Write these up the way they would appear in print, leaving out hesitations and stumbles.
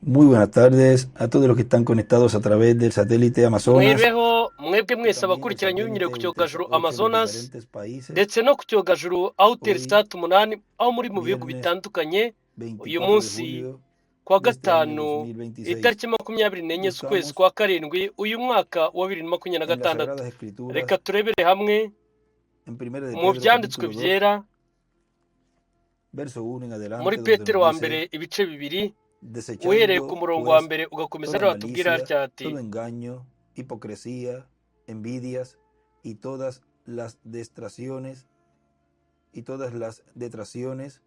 Muy buenas tardes a todos los que están conectados a través del satélite Amazonas mwiriweho mwebwe y mwese también del abakurikiranye binyuriye ku satélite cyogajuru Eutelsat 8 en los Amazonas diferentes países. ndetse no ku cyogajuru Hoy, Eutelsat 8 aho muri mu bihugu viernes bitandukanye. Uyu 24 de munsi julio kwa de este año gatanu 2026, itariki 24 z'ukwezi buscamos kwa karindwi uyu mwaka wa 2026. en las Sagradas Escrituras, Reka turebere hamwe en 1 de mu Pedro byanditswe capítulo 2, byera verso 1 en muri adelante, donde Petero wa nos mbere dice, ibice bibiri uhereye ku desechando murongo wa pues mbere ugakomeza toda rero batubwira malicia, hatya ati todo engaño, hipocresía, envidias y todas las detracciones,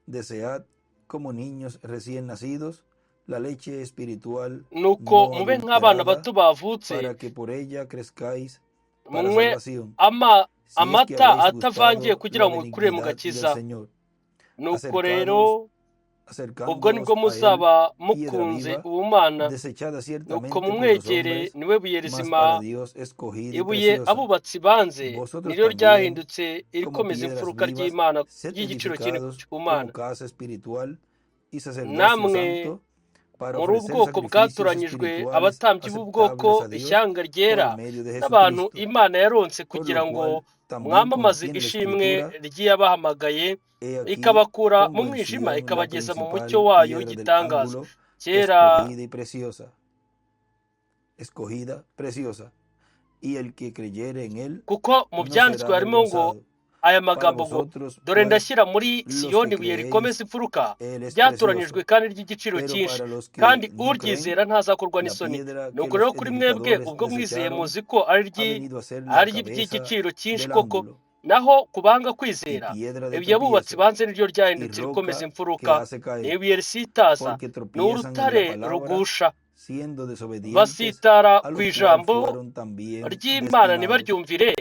desead como niños recién nacidos la leche espiritual nuko no mube nk'abana adulterada, bato bavutse para que por ella crezcáis para munywe salvación, si es que amata habéis atavangiye gustado kugira la ngo mukure mu benignidad del gakiza. Señor, Nuko rero ubwo nibwo acercándonos a Él, muzaba piedra mukunze viva, ubumana, desechada nuko ciertamente por los mumwegere hombres, niwe buye mas rizima, para Dios escogida y ibuye preciosa. abubatsi banze Vosotros niryo también, ryahindutse como irikomeza piedras imfuruka vivas, ry'Imana sed ry'igiciro edificados como cy'Imana. casa espiritual y sacerdocio Namwe santo, para muri ofrecer ubwoko sacrificios bwatoranyijwe, espirituales abatambyi b'ubwoko, aceptables a Dios ishyanga por ryera, medio de n'abantu Jesucristo. Imana yaronse Por kugira lo ngo cual, también como mwamamaze tiene la ishimwe Escritura, ry'iyabahamagaye, he aquí ikabakura mu pongo en mwijima Sión la ikabageza mu mucyo principal wayo piedra del w'igitangaza. ángulo, Kera escogida y preciosa. Escogida, preciosa. Y el que creyere en él kuko mu no byanditswe será harimo ngo avergonzado. aya Para magambo ngo vosotros, dore pues, ndashyira muri los Siyoni que ibuye creéis, rikomeza imfuruka, él es ryatoranijwe precioso. kandi ry'igiciro Pero cyinshi, para los que kandi no creen, uryizera ntazakorwa la n'isoni. piedra que Nuko los rero kuri mwebwe edificadores ubwo mwizeye desecharon muzi ko ha venido a ser la ari cabeza iby'igiciro cyinshi del koko, ángulo naho kubanga y kwizera piedra de ibyo abubatsi tropiezo banze niryo y ryahindutse rikomeza roca que imfuruka, hace caer, n'ibuye risitaza, porque ni tropiezan en la urutare palabra, rugusha, siendo desobedientes, basitara a ku lo cual ijambo fueron también ry'Imana destinados. ntibaryumvire,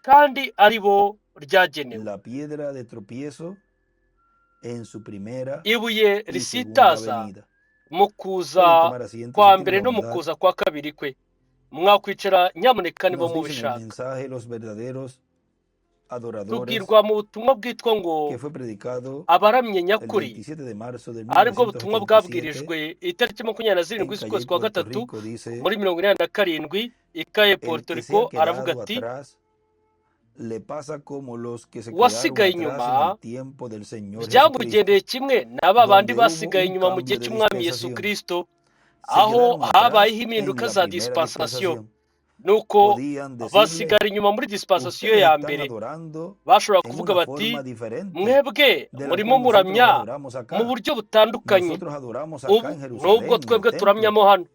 kandi ari bo ryagenewe. La piedra de tropiezo en su primera Ibuye y segunda risitaza venida. mu Pueden kuza tomar asiento kwa si mbere tienen no la mu bondad. kuza kwa kabiri kwe. Mwakwicara nyamuneka niba Nos dicen el mubishaka. mensaje los verdaderos adoradores Tubwirwa mu butumwa bwitwa ngo que fue predicado abaramye el nyakuri, 27 de marzo de aribwo butumwa 1987 bwabwirijwe itariki 27 en z'ukwezi Calle kwa Puerto gatatu Rico. Dice, muri 1987 ikaye el Puerto que se Rico. ha Aravuga quedado ati atrás le pasa como los que se uwasigaye quedaron atrás en inyuma el tiempo del Señor byamugendeye Jesucristo, kimwe n'aba bandi donde hubo basigaye un inyuma mu gihe cambio de cy'umwami Yesu dispensación. Kristo, Se aho quedaron atrás habayeho en impinduka la za primera dispensation. dispensación. Nuko Podían decirle, basigara inyuma muri dispensation ustedes ya están mbere, adorando bashobora en kuvuga una bati forma diferente mwebwe de la murimo cual nosotros muramya adoramos mu acá. buryo butandukanye. Nosotros adoramos acá en Nubwo Jerusalén, en twebwe el templo, turamyamo hano,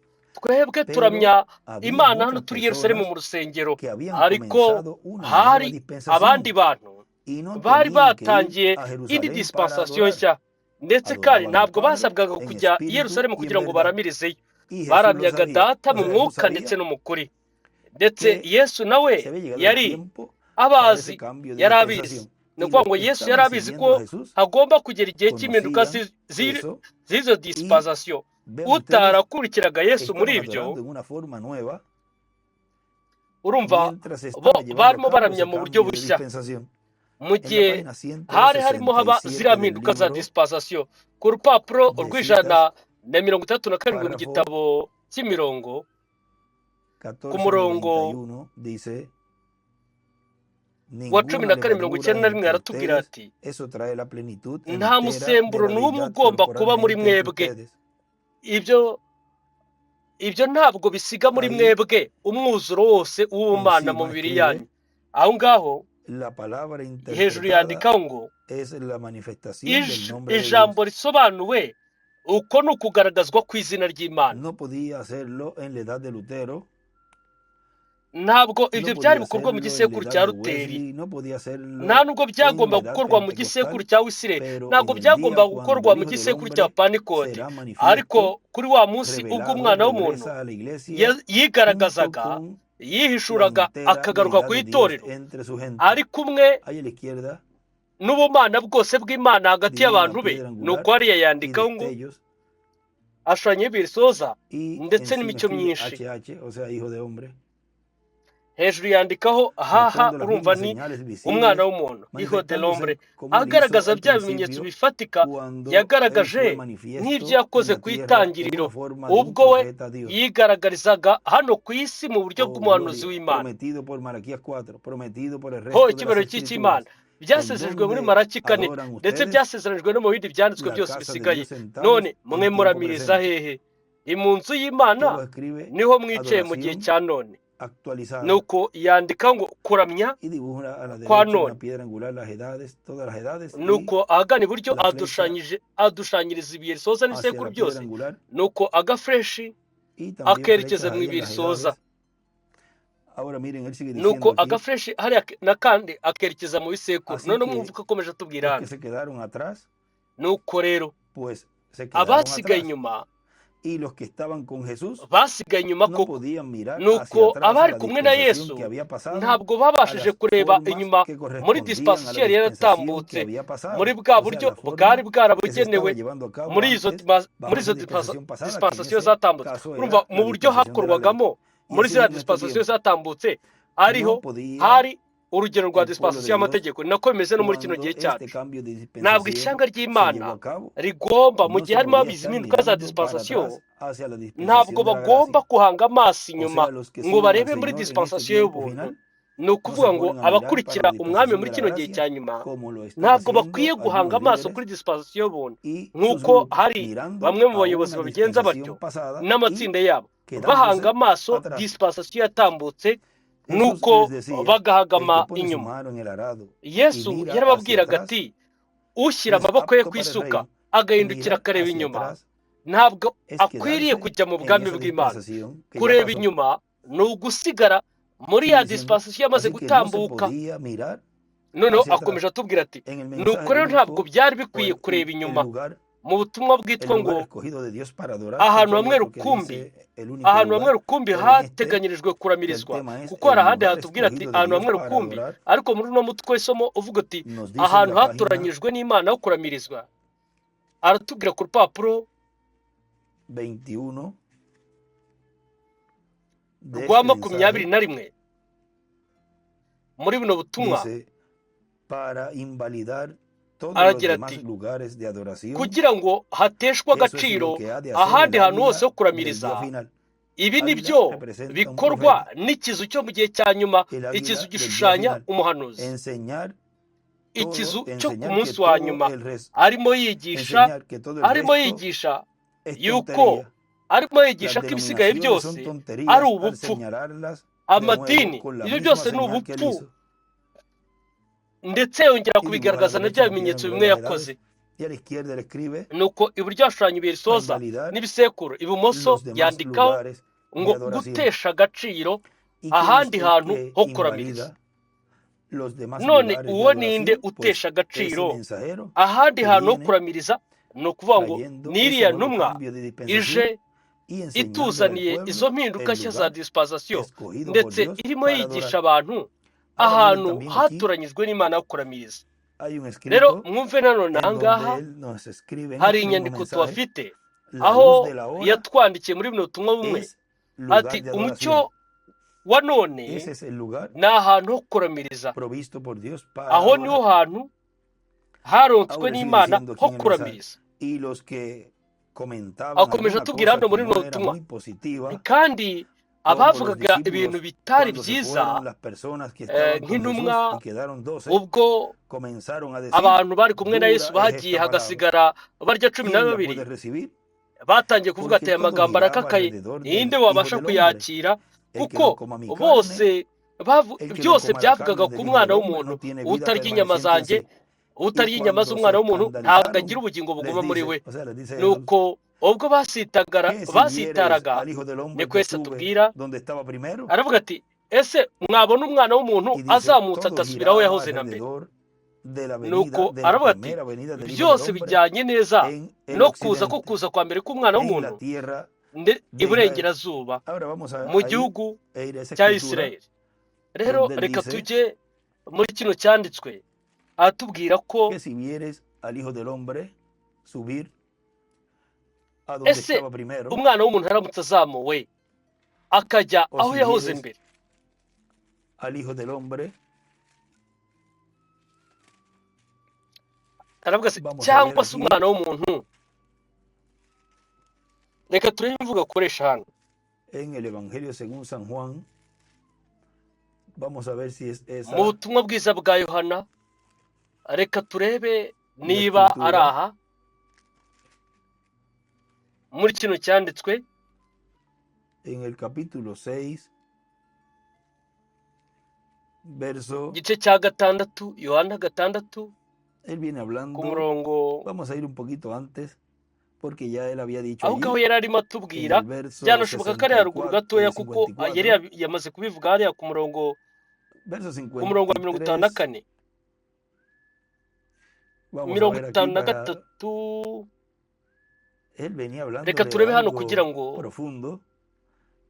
twebwe turamya pero había Imana hano muchas turi Yerusalemu mu personas rusengero, que habían ariko comenzado una nueva hari abandi dispensación bantu y no bari tenían que ir batangiye a indi Jerusalén para dispensation adorar. nshya, ndetse kandi Adoraban al ntabwo Padre basabwaga en kujya i espíritu Yerusalemu y en kugira ngo verdad. baramirizeyo, Y Jesús lo baramyaga sabía. Data O mu sea, Jesús mwuka ndetse sabía no mu kuri. Ndetse que Yesu nawe se había llegado el yari tiempo para ese abazi, cambio de yari abizi. dispensación. Ni Y ukuvuga los ngo que Yesu yari estaban abizi siguiendo a ko Jesús hagomba kugera igihe cy'impinduka conocían eso z'izo y dispensation. ven ustedes Utarakurikiraga Yesu muri estaban ibyo, adorando en una forma nueva urumva mientras se bo estaba llevando a barimo cabo baramya ese mu buryo cambio de bushya, dispensación. mu En la gihe página hari harimo haba 167 ziriya del mpinduka za libro dispensation. Ku rupapuro de rw'ijana citas, na 37 mu párrafo gitabo cy'imirongo, ku murongo 1491 dice, wa 14 ninguna levadura 91 entre aratubwira ustedes, ati eso trae la plenitud nta entera de musemburo la n'umwe deidad ugomba kuba muri corporalmente entre mwebwe. ustedes. Ibyo ntabwo bisiga muri Ahí mwebwe umwuzuro wose w'ubumana mu encima mibiri yanyu. escribe, Aho ngaho la palabra hejuru interpretada yandikaho ngo es la manifestación del nombre de Dios. ijambo risobanuwe uko ni ukugaragazwa kw'izina ry'Imana. No podía hacerlo en la edad de Lutero, ntabwo ibyo no byari podía bikorwa mu hacerlo en la gisekuru edad cya de Luteri, Wesley, no podía nta hacerlo nubwo en la byagomba edad gukorwa mu gisekuru pentecostal, cya Wisire, pero ntabwo en el día byagomba cuando gukorwa el mu Hijo del gisekuru cya Hombre Pantekote, será ariko manifiesto, kuri wa munsi ubwo revelado, umwana w'umuntu regresa a la iglesia junto yigaragazaga, con la yihishuraga entera akagaruka deidad ku de Dios itorero, entre su gente. ari kumwe Ahí a la izquierda n'ubumana bwose bw'Imana hagati dibuja una y'abantu be. piedra Nuko angular hariya y yandikaho ngo destellos, ashushanyaho ibirisoza y ndetse encima n'imico escribe myinshi. HH, o sea, Hijo de Hombre. hejuru yandikaho haha mostrando las urumva mismas ni señales umwana visibles, w'umuntu hijo de l'hombre manifestándose como él hizo agaragaza al bya bimenyetso principio bifatika cuando él yagaragaje fue nk'ibyo manifiesto en yakoze la ku tierra en itangiriro una forma de un ubwo we profeta Dios. yigaragarizaga hano ku isi mu buryo Oh, bw'umuhanuzi gloria, w'Imana. prometido por Malaquías 4, prometido por el Ho resto de las icyubahiro cy'Imana escrituras. ¿En byasezerejwe muri dónde Maraki 4 adoran ndetse ustedes? byasezeranijwe no mu bindi byanditswe La byose casa de bisigaye. Dios sentados None mwe en tiempo muramiriza presente. hehe? Ni mu nzu y'Imana ¿Quién lo escribe? niho mwicaye mu gihe Adoración cya none. actualizada. Nuko yandika ngo kuramya Y dibuja a la kwa derecha una none. piedra angular, las edades, todas las edades. Y Nuko ahagana iburyo la flecha adushushanyiriza ibihe risoza hacia n'ibisekuru la piedra byose. angular Nuko agafureshi y también akerekeza flechas mu ahí ibihe en las risoza. edades. Ahora miren, él sigue Nuko diciendo aquí, agafureshi hariya n'akandi akerekeza mu bisekuru. así None que mwumva uko akomeje atubwira los hano. que se quedaron atrás, Nuko rero pues se quedaron abasigaye atrás. inyuma Y los que estaban con Jesús basigaye inyuma no koko. podían mirar hacia Nuko atrás a abari la kumwe na dispensación Yesu que había pasado, ntabwo a babashije las kureba formas inyuma que muri correspondían a la dispensation yari dispensación que yaratambutse había pasado. muri bwa O sea, buryo la forma bwari que se estaba bwarabugenewe llevando a cabo muri izo antes bajo esa dispensación pasada, que en dispensation ese zatambutse. caso Urumva era mu la buryo dispensación de la ley. hakorwagamo Y muri así ziriya en este dispensation tiempo zatambutse ariho no podía hari urugero rwa el pueblo de dispensation Dios, y'amategeko. Ni nako bimeze no muri kino cuando gihe este cyacu. cambio de Ntabwo dispensación ishyanga se llevó ry'Imana a cabo, rigomba mu no gihe se harimo podía habiza estar impinduka za mirando para dispensation atrás hacia la ntabwo dispensación de la bagomba gracia. guhanga amaso O inyuma sea, los que ngo siguen al barebe muri Señor en este dispensation tiempo y'ubuntu. final Ni no se ukuvuga ngo ponen a mirar para abakurikira la umwami dispensación muri de la kino gihe gracia cya nyuma como lo están ntabwo bakwiye haciendo guhanga algunos amaso líderes kuri dispensation y'ubuntu y sus nk'uko grupos, hari mirando bamwe mu a bayobozi una babigenza batyo dispensación pasada y n'amatsinda yabo bahanga quedándose amaso atrás. dispensation yatambutse Jesús nuko les decía, el bagahagama que pone su inyuma. mano en el arado y Yesu mira hacia yarababwiraga atrás ati ushyira no es amaboko ye apto ku para el isuka reino. agahindukira Mirar akareba hacia inyuma atrás ntabwo es akwiriye quedarse kujya mu en bwami esa bw'Imana. dispensación que ya Kureba pasó. inyuma ni ugusigara muri Sigue ya diciendo, dispensation yamaze así que no se gutambuka. podía mirar Noneho hacia atrás. akomeje atubwira ati En el nuko mensaje rero ntabwo único byari o bikwiye kureba el inyuma lugar, mu butumwa el bwitwa ngo lugar escogido de Dios para adorar, ahantu porque hamwe hay otro que rukumbi dice el único ahantu hamwe lugar, rukumbi pero en este hateganyirijwe que el kuramirizwa tema es kuko hari el ahandi lugar hatubwira ati escogido de ahantu Dios hamwe para rukumbi adorar, ariko muri uno mutwe w'isomo uvuga uti nos dice en ahantu la página hatoranyijwe n'Imana ho kuramirizwa. Aratubwira ku rupapuro 21 de rwa este 21 mensaje, muri buno butumwa dice, para invalidar todos los aragira demás ati lugares de adoración, kugira ngo hateshwe eso es agaciro lo que ha de hacer ahandi el hantu hose ho águila del kuramiriza. día final. Ibi ni Águila byo representa un bikorwa profeta, n'ikizu cyo mu gihe cya nyuma, el ikizu águila del día gishushanya final, umuhanuzi, enseñar ikizu todo, cyo ku enseñar que munsi wa todo nyuma el resto, arimo yigisha enseñar que todo el arimo resto yigisha es yuko tontería. arimo Las yigisha ko ibisigaye denominaciones son byose ari tonterías al ubupfu. señalarlas de nuevo Amadini con la ibyo misma byose ni señal que él ubupfu, hizo ndetse yongera y dibuja a la kubigaragaza na derecha bya una piedra bimenyetso angular bimwe las yakoze. edades y a la izquierda le escribe Nuko iburyo hashushanya ibihe para risoza invalidar n'ibisekuru, ibumoso los demás yandikaho lugares de ngo adoración. gutesha agaciro ¿Y quién es ahandi el hantu que ho kuramiriza. invalida los demás None lugares de uwo ninde adoración? Pues utesha ese agaciro mensajero ahandi que hantu ho viene kuramiriza, ni ukuvuga ngo trayendo n'iriya ese nuevo ntumwa cambio de ije dispensación y enseñándole al ituzaniye izo pueblo mpinduka el nshya za lugar dispensation, escogido por ndetse Dios irimo para yigisha adorar. abantu Ahora miren ahantu también aquí, hatoranyijwe n'Imana ho kuramiriza. hay un Rero escrito mwumve nanone aha en ngaha donde él nos escribe en hari este mismo inyandiko mensaje, tuhafite la aho luz de la hora yatwandikiye muri buno butumwa bumwe es lugar ati de umucyo adoración. wa none Ese es el lugar ni ahantu ho kuramiriza, provisto por Dios para aho niho adorar. hantu haronswe Ahora sigue n'Imana diciendo aquí ho en el mensaje, kuramiriza. y los que comentaban Akomeje alguna atubwira cosa hano que muri no buno era butumwa muy positiva, kandi como los abavugaga ibintu discípulos bitari cuando se byiza fueron, las personas que estaban con Jesús nk'intumwa y quedaron 12, ubwo comenzaron a decir, abantu bari kumwe na Yesu dura es bagiye esta palabra, hagasigara barya 12 ¿quién la puede recibir? batangiye kuvuga ati Porque aya todo magambo giraba arakakaye, alrededor del ninde Hijo wabasha del Hombre. kuyakira, El que kuko no coma mi carne, bose el que no byose coma la byavugaga carne ku del Hijo mwana del Hombre w'umuntu, no tiene vida utarya inyama permaneciente en zanjye, sí. Y utarya inyama cuando se z'umwana w'umuntu ntabwo agira escandalizaron, ubugingo les buguma muri we. dice, o sea, les dice Jesús, Nuko ubwo que si viereis basitaraga al Hijo del Hombre niko que Yesu sube atubwira, donde estaba primero, aravuga ati ese mwabona umwana w'umuntu y dice, azamutse todo agasubira aho giraba yahoze na mbere. alrededor de la venida, Nuko de la aravuga ati primera venida del Hijo del byose Hombre bijyanye neza en el no kuza ko occidente, kuza kwa mbere k'umwana en la w'umuntu tierra de Israel. iburengerazuba Ahora vamos mu a ir gihugu a ir a esa cya escritura Isirayeli. Rero donde él reka dice tujye muri kino cyanditswe aratubwira ko que si vieres al Hijo del Hombre subir a donde ese estaba primero, umwana w'umuntu aramutse azamuwe akajya o aho si yahoze vieres mbere, al Hijo del Hombre. aravuga se Vamos a ver cyangwa se aquí umwana w'umuntu. Reka turebe imvugo akoresha hano en el Evangelio según San Juan. Vamos a ver si es mu esa butumwa bwiza bwa Yohana. Reka turebe la niba ari escritura. aha muri kino cyanditswe En el capítulo 6, verso, igice cya gatandatu, Yohana gatandatu él viene ku hablando, murongo. vamos a ir un poquito antes, porque ya él había dicho aho allí, ngaho yari arimo en atubwira, el verso byanashoboka ko ari haruguru 64, gatoya kuko yari 54, yamaze kubivuga hariya ku murongo verso wa 54, 53, vamos a ver aquí 53. él venía hablando Reka de turebe hano kugira algo ngo profundo.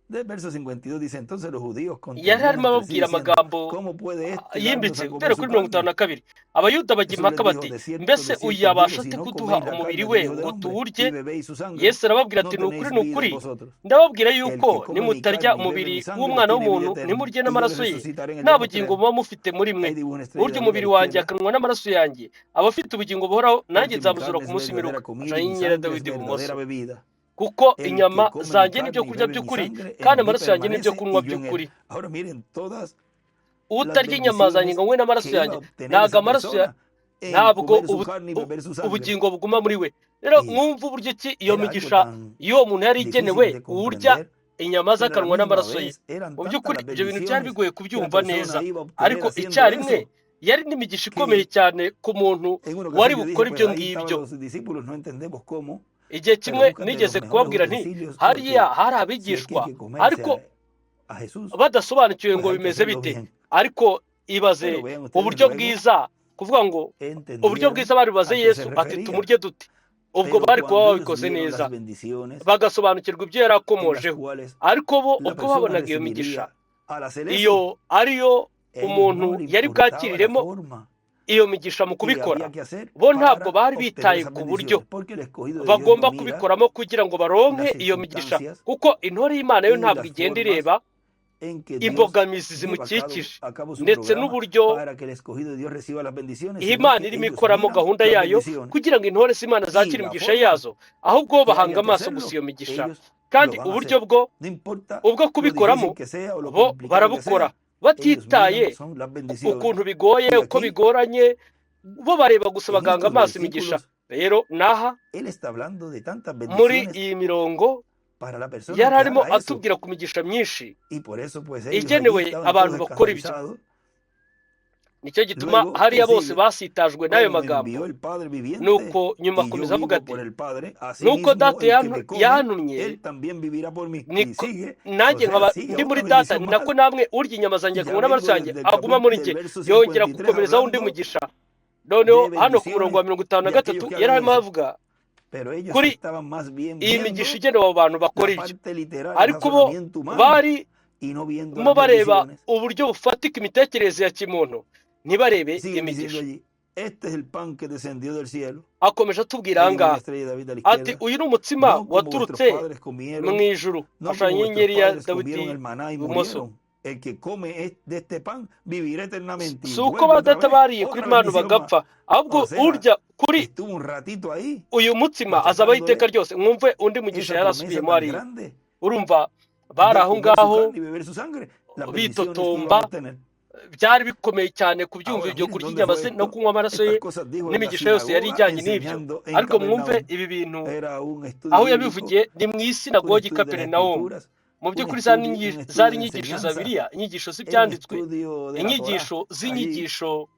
Del verso 52 dice, entonces los judíos yari contendían arimo entre sí ababwira diciendo, amagambo ¿cómo puede este darnos yimbitse a guhera comer su kuri carne? 52. Abayuda bajya Jesús impaka les dijo, bati de cierto, mbese de uyu cierto os digo, yabasha si ate no kuduha coméis la umubiri carne we del Hijo del ngo Hombre tuwurye? y bebéis su sangre, Yesu arababwira no ati ni ukuri tenéis ni vida en ukuri vosotros. ndababwira El yuko que come mi nimutarya carne y bebe umubiri mi sangre w'umwana tiene vida w'umuntu eterna, ntimurye y yo le n'amaraso ye resucitaré en el nta día bugingo postrero. muba mufite muri mwe. Ahí dibujo una estrella de Urya David a umubiri la wanjye izquierda, akanywa n'amaraso yanjye aba afite ubugingo buhoraho, nanjye porque mi nzamuzura carne ku es munsi verdadera w'imperuka. comida Ashanya y mi inyenyeri ya sangre es Dawidi verdadera ibumoso. bebida. Kuko El que inyama come mi zanjye n'ibyo carne y kurya bebe mi by'ukuri sangre kandi en mí amaraso yanjye n'ibyo permanece kunywa y yo en él. by'ukuri. Ahora miren todas las Utarya inyama zanjye ngo bendiciones anywe n'amaraso que iba a yanjye obtener ntabwo esa amaraso persona en ntabwo comer su carne y beber su sangre. ubugingo buguma muri we. Rero Y mwumva uburyo ki iyo era algo migisha tan y'uwo muntu yari igenewe difícil de uwurya comprender, inyama ze pero a la akanywa misma n'amaraso ye. vez eran Mu tantas by'ukuri las ibyo bintu byari bendiciones bigoye que la kubyumva neza, persona iba a obtener ariko haciendo icyarimwe eso, yari n'imigisha ikomeye que cyane ku muntu en una wari ocasión yo dije, bukora pues ibyo ahí estaban ngibyo. los discípulos, no entendemos cómo, Igihe pero kimwe buscan de los nigeze mejores kubabwira nti utensilios, hariya porque hari si aquí hay abigishwa que comerse ariko a Jesús, badasobanukiwe pues ngo hay que bimeze hacerlo bite, bien. ariko ibaze Pero vean ustedes uburyo luego, bwiza, kuvuga ngo uburyo entendieron bwiza bari bubaze a qué se Yesu ati refería. tumurye dute, ubwo Pero bari kuba cuando ellos babikoze vieron neza las bendiciones bagasobanukirwa ibyo yari en las akomojeho, cuales ariko bo la ubwo persona babonaga iyo migisha recibiría al hacer eso, iyo ariyo a ellos umuntu no le yari importaba la bwakiriremo forma iyo migisha mu que kubikora, había que hacer bo ntabwo para bari obtener bitaye esas ku buryo bendiciones, porque el escogido de Dios bagomba no mira kubikoramo kugira ngo baronke las iyo migisha, circunstancias kuko intore y'Imana yo y ntabwo las igenda formas ireba en que Dios imbogamizi lleva zimukikije a cabo su ndetse programa n'uburyo para que el escogido de Dios reciba las bendiciones, iyi sino Imana que irimo ellos ikoramo miran gahunda las yayo bendiciones kugira ngo intore z'Imana y zakire la imigisha forma yazo, ahubwo que bahanga haya que amaso gusa hacerlo, iyo migisha, ellos kandi lo van a uburyo hacer. bwo No importa ubwo lo kubikoramo difícil que sea o lo bo complicado que barabukora sea, ellos miran batitaye son las ukuntu bendiciones. bigoye, Y uko aquí, bigoranye, bo bareba gusa en baganga estos amaso imigisha. versículos, Rero naha él está hablando de tantas muri bendiciones iyi mirongo para la persona yari que arimo haga eso. atubwira ku migisha myinshi Y por eso, pues ellos allí igenewe estaban abantu todos bakora ibyo. escandalizados. Nicyo gituma Luego hariya él bose sigue, basitajwe n'ayo como me envió magambo. el Padre viviente Nuko nyuma y yo akomeza avuga vivo por ati el Padre, nuko asimismo data el que me come, yantumye él también vivirá por mí. Y niko sigue, o nanjye sea, nkaba sigue ndi muri otra data, bendición ni más. nako namwe urya inyama zanjye Y ya akanywa n'amaraso vengo yanjye desde el aguma muri del njye, verso yongera 53 gukomerezaho undi hablando mugisha. Noneho de hano ku murongo wa bendiciones 53 de aquellos que yari hagan arimo eso. avuga Pero ellos kuri estaban más bien iyi migisha viendo igenewe abo bantu bakora la ibyo, parte literal, el ariko bo razonamiento humano, bari y no viendo mo las bareba bendiciones. uburyo bufatika imitekerereze ya kimuntu, ntibarebe Siguen diciendo imigisha. allí, este es el pan que descendió del cielo. Akomeje atubwira Ahí dibuja una ahangaha estrella de David a la ati izquierda. uyu ni umutsima No como vuestros waturutse padres mu comieron, ijuru, no ashanya como vuestros inyenyeri ya padres comieron Dawidi el maná y ibumoso. murieron. El que come de este pan vivirá eternamente. Y Si uko vuelve otra badata vez, bariye kuri otra manu bendición más. bagapfa, ahubwo O sea, urya kuri estuvo un ratito ahí, uyu mutsima azabaho iteka machacándole ryose. Mwumve undi mugisha esa yari promesa asubiyemo tan hariya. grande Urumva bari de aho comer su ngaho carne y beber su sangre. Las bendiciones que iban a bitotomba, obtener. byari bikomeye cyane kubyumva Ahora ibyo miren kurya dónde inyama fue ze no esto. kunywa amaraso Estas ye cosas dijo en la n'imigisha yose yari sinagoga ijyanye n'ibyo. enseñando en Ariko mwumve Capernaum. ibi bintu Era un estudio aho bíblico, yabivugiye ni mu un isinagogi estudio de las Kaperinawumu. escrituras, Mu un by'ukuri estudio zari de inyigisho za enseñanza, Bibiliya, inyigisho era un z'ibyanditswe, estudio de la Torá. inyigisho Allí, z'inyigisho,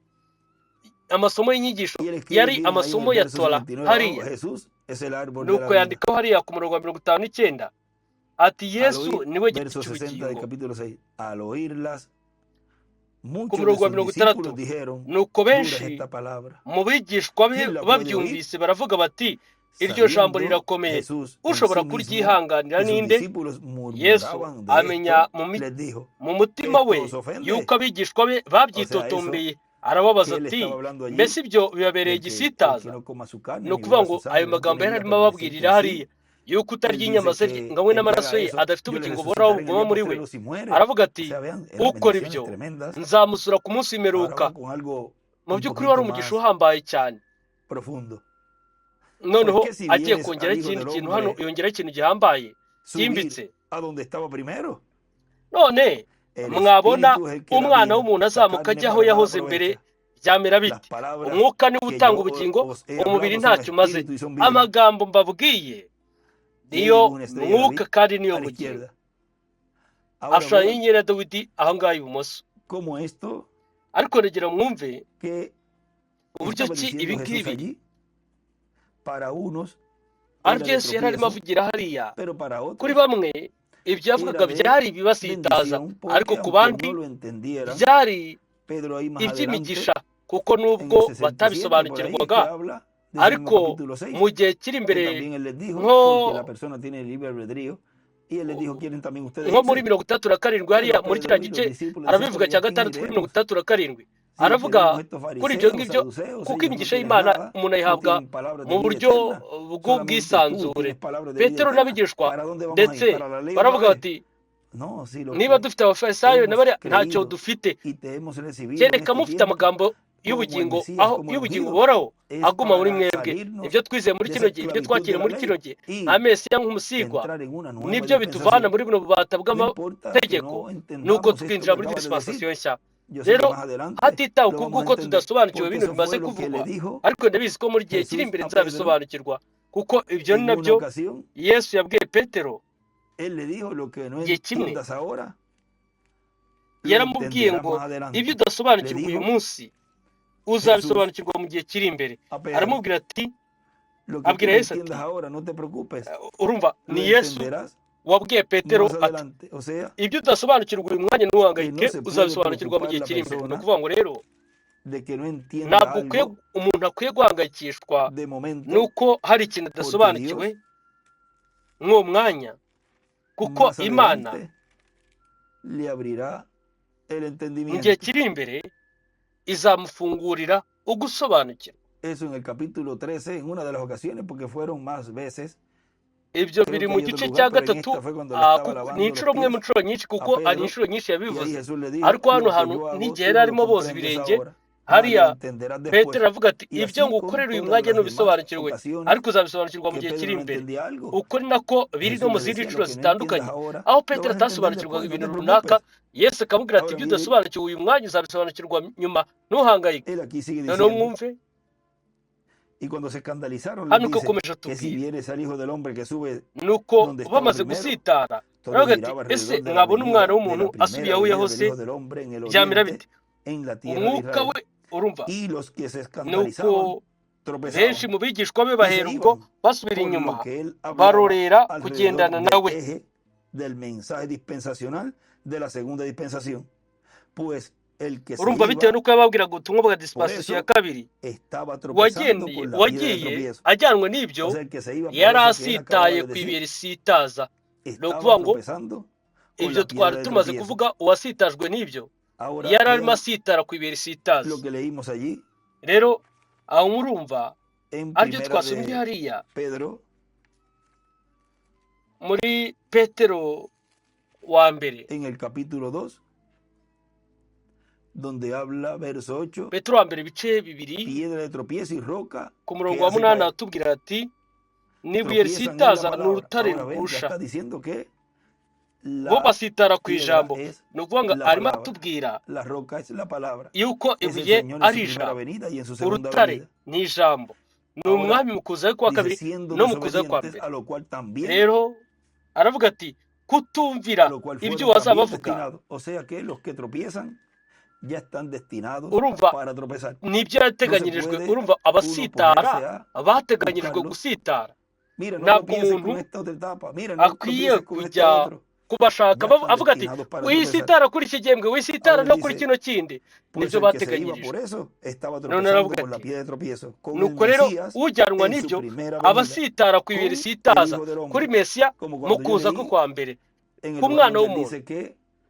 amasomo y'inyigisho y él escribe yari bien ahí en el amasomo ya verso Tora 59 abajo, hariya. Jesús es el árbol de la Nuko vida. yandikaho hariya ku murongo wa 59 ati Al Yesu oír, niwe giti verso 60 del cy'ubugingo. capítulo 6, al oírlas, Ku muchos de murongo wa sus discípulos 60 dijeron, nuko dura es benshi esta palabra, mu bigishwa be ¿quién la puede oír? babyumvise baravuga bati iryo jambo Sabiendo rirakomeye, Jesús en ushobora sí mismo kuryihanganira que sus ninde? discípulos Yesu murmuraban de amenya esto, les dijo, mu mutima we ¿esto os ofende? yuko abigishwa be O sea, eso babyitotombeye, arababaza que él ati estaba hablando allí, mbese ibyo bibabereye el que igisitaza? no coma su carne Ni ni ukuvuga beba ngo su ayo sangre no magambo yari tiene vida arimo ababwirira permaneciente en sí, hariya yuko Él utarya inyama dice ze que ngo anywe el que n'amaraso haga ye eso, adafite yo le ubugingo buhoraho resucitaré en el buguma día muri we. postrero si muere. Aravuga O ati sea, vean, eran ukora bendiciones ibyo tremendas. nzamusura ku munsi Ahora w'imperuka. va con algo mu un by'ukuri wari poquito umugisha más uhambaye cyane. profundo. Noneho Pues que si agiye vienes al kongeraho Hijo ikindi del kintu hano, Hombre yongeraho ikintu gihambaye subir cyimbitse. a donde estaba primero, none el mwabona Espíritu es el que da umwana vida, w'umuntu la azamuka carne ajya aho para nada yahoze mbere, aprovecha. byamera Las bite? palabras Umwuka niwe que utanga yo ubugingo, os he umubiri hablado son ntacyo umaze. espíritu y son vida. Amagambo mbabwiye Y ahí niyo dibuja una estrella de mwuka David kandi niyo a la bugingo. izquierda. Ahora Ashushanya vean inyenyeri ya Dawidi aho ngaho ibumoso. cómo esto Ariko nagira mwumve que uburyo estaba ki diciendo ibi Jesús ngibi allí, para unos ari era byo de Yesu yari arimo tropiezo, avugira hariya. pero para Kuri otros bamwe ibyo yavugaga era de byari ibibasitaza, bendición, ariko porque ku aunque bandi no lo entendieran, byari Pedro ahí más iby'imigisha, adelante, kuko en nubwo el 67, por ahí es que batabisobanukirwaga, habla de ese mismo ariko capítulo 6, mu gihe kiri que imbere también él les dijo, nko porque la persona tiene libre albedrío, y él les dijo, ¿quieren también ustedes nko muri irse? 37 Pero hariya muri Pedro kiriya y los gice discípulos decían, arabivuga pero ¿y cya a quién gatandatu kuri iremos? 37 Si aravuga queremos estos kuri ibyo fariseos, ngibyo, saduceos, kuko ellos no imigisha tienen y'Imana nada, umuntu no ayihabwa tienen palabras de mu vida buryo eterna, solamente tú bw'ubwisanzure. tienes palabras de vida Petero eterna. n'abigishwa ¿Para dónde vamos a ir? ndetse ¿Para la ley otra baravuga vez? bati No, si lo niba que dufite abafarisayo hemos n'abariya ntacyo creído dufite, y te hemos recibido en kereka este mufite tiempo amagambo como el y'ubugingo, Mesías, aho como el y'ubugingo ungido, buhoraho es aguma muri para mwebwe. salirnos Ibyo twizeye muri de kino esa gihe, ibyo esclavitud de twakiriye la muri kino ley gihe y nka Mesiya nk'umusigwa, entrar en una nueva nibyo bituvana dispensación. muri buno bubata No importa que bw'amategeko, no nuko entendamos esto twinjira que muri acabas de decir. dispensasiyo nshya. Yo sé que Rero más adelante hatitawe lo ku vamos a bw'uko entender, tudasobanukiwe porque bino eso bimaze fue lo que le kuvugwa, dijo ariko ndabizi ko muri gihe kiri Jesús imbere a Pedro nzabisobanukirwa, kuko ibyo ni en una nabyo ocasión. Yesu yabwiye Petero. Él le dijo, lo que no Igihe kimwe entiendas ahora, lo yaramubwiye entenderás ngo más ibyo adelante. Le udasobanukirwa uyu dijo munsi Jesús uzabisobanukirwa mu gihe kiri imbere. a Pedro, Aramubwira ati, lo que tú abwira no Yesu ati, entiendas ahora, no te preocupes, urumva lo ni Yesu entenderás wabwiye Petero más ati, adelante. O sea, ibyo udasobanukirwa uyu mwanya que ntuhangayike, no se puede uzabisobanukirwa mu preocupar gihe la kiri imbere. Ni persona ukuvuga ngo rero de que no entienda ntabwo algo umuntu akwiye guhangayikishwa de momento, nuko hari ikintu porque adasobanukiwe Dios mw'uwo mwanya, kuko más Imana adelante le abrirá el mu gihe entendimiento. kiri imbere izamufungurira ugusobanukirwa. Eso en el capítulo 13, en una de las ocasiones, porque fueron más veces. Ibyo Creo biri que mu hay otro gice lugar, cya pero en gatatu, esta fue cuando le estaba ni lavando los inshuro imwe mu pies nshuro nyinshi, a kuko ari Pedro, inshuro nyinshi y ahí yabivuze. Jesús le dijo, Ariko hano lo que hantu yo hago n'igihe tú yari no lo arimo boza comprendes ibirenge ahora, mas lo hariya, entenderás Petero después. aravuga ati, Y ibyo así con ngukorera uyu todas mwanya las demás ntubisobanukirwe, ocasiones ariko uzabisobanukirwa mu que gihe Pedro kiri no imbere. entendía algo, Uko ni nako biri no Jesús mu le zindi decía, nshuro lo que no zitandukanye, entiendas ahora, aho lo Petero vas a entender atasobanukirwaga después, no ibintu te runaka, preocupes. Yesu akamubwira ati, Ahora ibyo mire, udasobanukiwe uyu mwanya uzabisobanukirwa nyuma, ntuhangayike. él aquí sigue Noneho diciendo, mwumve y cuando se escandalizaron, les hano uko dice akomeje que si atubwira, vienes al Hijo del Hombre que sube nuko donde estaba bamaze primero, gusitara todo baravuga ati, giraba ese alrededor de la mwabona umwana venida, de w'umuntu la asubiye primera aho venida del yahoze, Hijo del Hombre en el byamera oriente, bite? en la tierra de Umwuka Israel. we, urumva, Y los que se nuko escandalizaban benshi tropezaban mu bigishwa be y se bahera ubwo iban, basubira por lo inyuma, que él hablaba barorera alrededor kugendana del nawe. eje del mensaje dispensacional de la segunda dispensación. Pues el que se Urumva bitewe iba, n'uko yababwiraga ubutumwa bwa por dispensasiyo ya eso kabiri, estaba tropezando uwagendeye con la piedra de wagiye tropiezo. ajyanwe n'ibyo O sea, el que se iba, por yari eso que él acababa asitaye de ku decir, ibuye risitaza. Ni estaba ukuvuga ngo tropezando con ibyo la piedra twari de tumaze tropiezo. kuvuga, uwasitajwe n'ibyo Ahora yari arimo vean asitara ku ibuye risitaza. lo que leímos allí Rero aho murumva en aribyo primera twasomye de hariya Pedro, muri Petero wa mbere, en el capítulo 2, donde habla, verso 8, Petero wa mbere ibice bibiri piedra de tropiezo y roca ku que murongo wa hace 8 caer. atubwira ati, n'ibuye Tropiezan en la risitaza ni palabra. urutare Ahora ven, ya rugusha, está diciendo que bo la basitara ku piedra ijambo. es Ni ukuvuga ngo la arimo palabra, atubwira la roca es la palabra. yuko Es el ibuye Señor en ari su primera ijambo, venida y en su segunda urutare venida. ni ijambo, ni Ahora umwami mu kuza kwa dice, kabiri siendo no mu kuza kwa desobedientes, mbere. a lo cual también, Rero aravuga ati, a kutumvira lo cual ibyo fueron también wazabavuga. destinados. O sea que los que tropiezan ya están destinados Urumva para tropezar. nibyo No se yateganyirijwe. puede Urumva uno abasitara ponerse a bateganyirijwe buscarlos. gusitara. Mira, no Ntabwo tropieces con umuntu esta otra etapa. Mira, no akwiye tropieces con este kujya otro. kubashaka Ya están avuga ati, destinados para tropezar. wisitara kuri iki gihembwe, wisitara Ahora no él kuri dice, kino kindi. pues Nibyo el que se iba bateganyirije. por eso estaba None tropezando aravuga con la ati, piedra de tropiezo, con el nuko rero Mesías ujyanwa en su n'ibyo primera venida, abasitara ku ibuye con el risitaza Hijo del kuri Hombre. Mesiya Como mu cuando yo kuza kwe leí kwa mbere en el ku lugar mwana donde él w'umuntu. dice que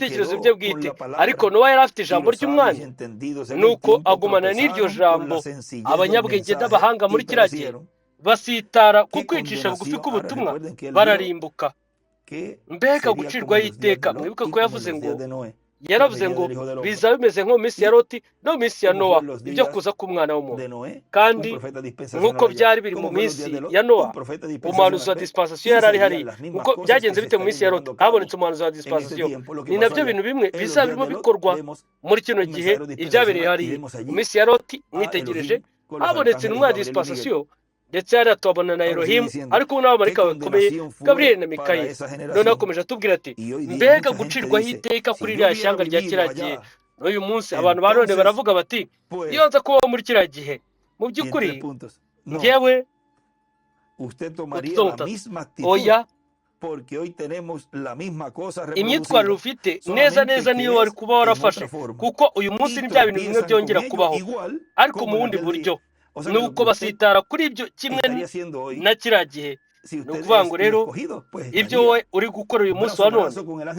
ibitekerezo bye bwite, ariko Nowa yari afite ijambo ry'umwami, nuko agumana n'iryo jambo. Abanyabwenge n'abahanga muri kiriya gihe basitara ku kwicisha bugufi k'ubutumwa, bararimbuka. Mbega gucirwaho iteka! Mwibuke ko yavuze ngo yaravuze ngo bizaba bimeze nko mu minsi ya Loti no mu minsi ya Nowa ibyo kuza k'umwana w'umuntu. kandi nk'uko byari biri mu minsi ya Nowa, umuhanuzi wa dispensation yari ari hariya. Uko byagenze bite mu minsi ya Loti? Habonetse umuhanuzi wa dispensation. Ni nabyo bintu bimwe bizaba birimo bikorwa muri kino gihe ibyabereye hariya. Mu minsi ya Loti mwitegereje habonetse intumwa ya dispensation, ndetse hariya tuhabona na Elohim, ariko ubu n'abamarayika bakomeye Gabriel na Mikayeli. Noneho akomeje atubwira ati mbega gucirwaho iteka kuri iriya shyanga rya kiriya gihe. N'uyu munsi abantu ba none baravuga bati iyo nza kubaho muri kiriya gihe, mu by'ukuri njyewe oya, imyitwarire ufite neza neza niyo wari kuba warafashe, kuko uyu munsi ni bya bintu bimwe byongera kubaho ariko mu bundi buryo. Ni uko basitara kuri ibyo kimwe na kiriya gihe. Ni ukuvuga ngo rero ibyo wowe uri gukora uyu munsi wa none,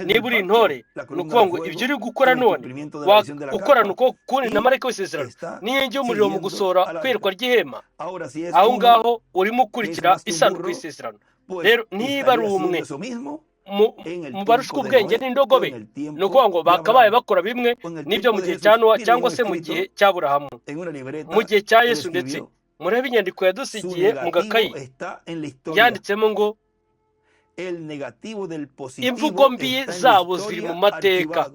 niba uri intore, ni ukuvuga ngo ibyo uri gukora none ukorana uko kundi na marayika w'isezerano n'inkingi y'umuriro mu gusohora kwerekwa ry'ihema, aho ngaho urimo ukurikira isanduku y'isezerano. Rero niba ari umwe mu barushwa ubwenge n'indogobe, ni ukuvuga ngo bakabaye bakora bimwe n'ibyo mu gihe cya Nowa cyangwa se mu gihe cya Aburahamu, mu gihe cya Yesu. Ndetse murebe inyandiko yadusigiye mu gakayi yanditsemo ngo imvugo mbi zabo ziri mu mateka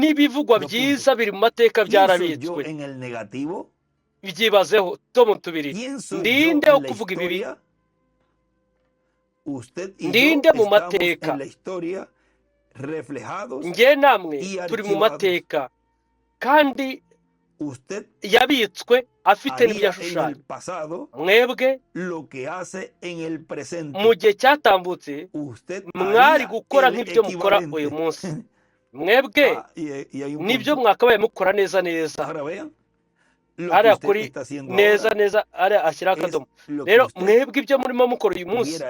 n'ibivugwa byiza biri mu mateka byarabitswe. Byibazeho Tom tubiri, ndinde wo kuvuga ibibi, ndinde mu mateka. Njye namwe turi mu mateka, kandi yabitswe afite n'ibyo ashushanya. Mwebwe mu gihe cyatambutse mwari gukora nk'ibyo mukora uyu munsi. Mwebwe nibyo mwakabaye mukora neza neza, ariya kuri neza neza ariya ashyiraho akadomo. Rero mwebwe ibyo murimo mukora uyu munsi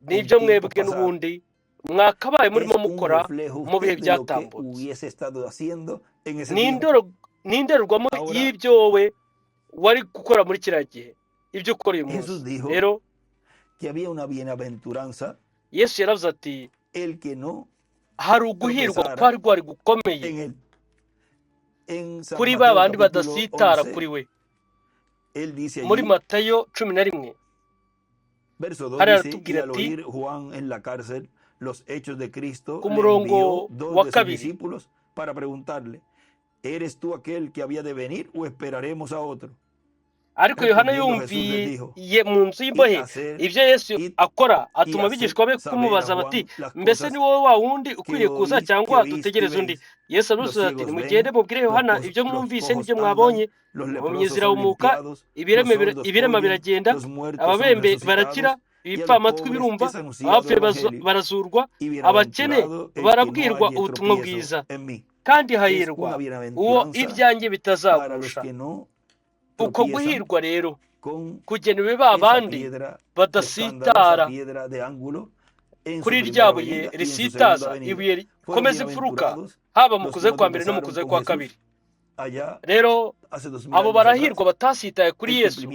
nibyo mwebwe n'ubundi mwakabaye murimo mukora mu bihe byatambutse. Ni indorerwamo y'ibyo wowe wari gukora muri kiriya gihe, ibyo ukora uyu munsi. Rero Yesu yaravuze ati hari uguhirwa kwari gukomeye kuri ba bandi badasitara kuri we. Muri Matayo 11 hariya aratubwira ati ku murongo wa 2, ¿eres tú aquel que había de venir o esperaremos a otro? Ariko Yohana yumviye mu nzu y'imbohe ibyo Yesu akora, atuma abigishwa be kumubaza bati mbese ni wowe wa wundi ukwiriye kuza cyangwa dutegereze undi? Yesu aramusubiza ati nimugende mubwire Yohana ibyo mwumvise n'ibyo mwabonye, impumyi zirahumuka, ibirema biragenda, ababembe barakira, ibipfamatwi birumva, abapfuye barazurwa, abakene barabwirwa ubutumwa bwiza. Kandi hahirwa uwo ibyanjye bitazagusha. Uko guhirwa rero kugenewe ba bandi badasitara kuri rya buye risitaza, ibuye rikomeza imfuruka, haba mu kuze kwa mbere no mu kuze kwa kabiri. Rero abo barahirwa batasitaye kuri Yesu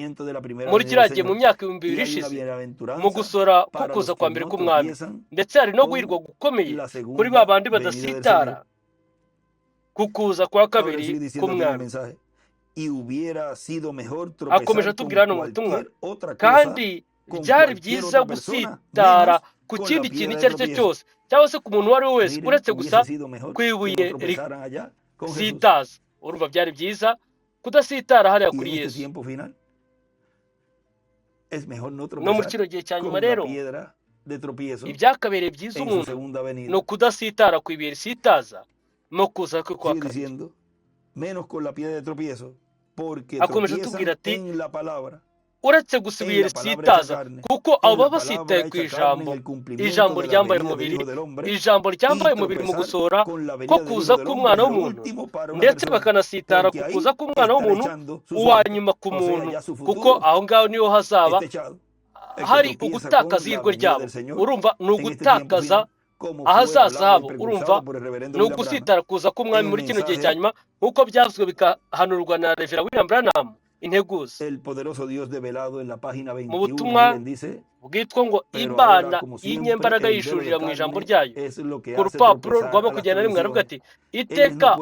muri kiriya gihe mu myaka 2000 ishize mu gusora kukuza kwa mbere k'umwami. Ndetse hari no guhirwa gukomeye kuri ba bandi badasitara kukuza kwa kabiri k'umwami. Akomeje atubwira hano mu butumwa, kandi byari byiza gusitara ku kindi kintu icyo ari cyo cyose, cyangwa se ku muntu uwo ari we wese, uretse gusa ku ibuye risitaza. Urumva byari byiza kudasitara hariya kuri Yesu. No muri kino gihe cya nyuma rero ibyakabereye byiza umuntu ni ukudasitara ku ibuye risitaza no kuza kwe kwa kabiri. Akomeje atubwira ati uretse gusa ibuye risitaza, kuko abo baba basitaye ku ijambo ryambaye umubiri, ijambo ryambaye umubiri mu gusohora ko kuza k'umwana w'umuntu, ndetse bakanasitara ku kuza k'umwana w'umuntu uwa nyuma ku muntu, kuko aho ngaho niho hazaba hari ugutakaza ihirwe ryabo. Urumva ni ugutakaza ahazaza habo. Urumva ni ugusitara kuza k'umwami muri kino gihe cya nyuma, nk'uko byavuzwe bikahanurwa na Rev. William Branham integuza mu butumwa bwitwa ngo Imana y'inyembaraga yishurira mu ijambo ryayo. Ku rupapuro rwa 21 aravuga ati iteka